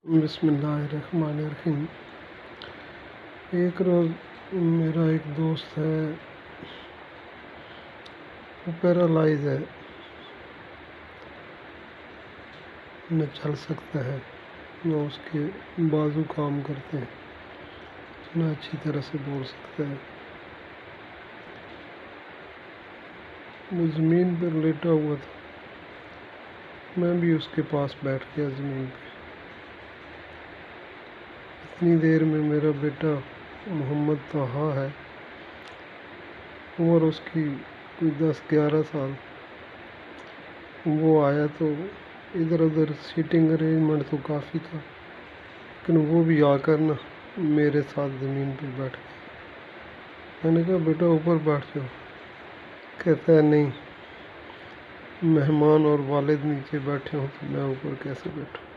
बिस्मिल्लाहिर्रहमानिर्रहीम। एक रोज़ मेरा एक दोस्त है, वो पैरालाइज है, न चल सकता है, न उसके बाजू काम करते हैं, न अच्छी तरह से बोल सकता है। वो ज़मीन पर लेटा हुआ था, मैं भी उसके पास बैठ गया ज़मीन पे। इतनी देर में मेरा बेटा मोहम्मद ताहा है, उम्र उसकी कोई 10-11 साल, वो आया तो इधर उधर सीटिंग अरेंजमेंट तो काफ़ी था, लेकिन वो भी आकर ना मेरे साथ ज़मीन पर बैठ गया। मैंने कहा बेटा ऊपर बैठ जाओ। कहता है नहीं, मेहमान और वालिद नीचे बैठे हों तो मैं ऊपर कैसे बैठूं।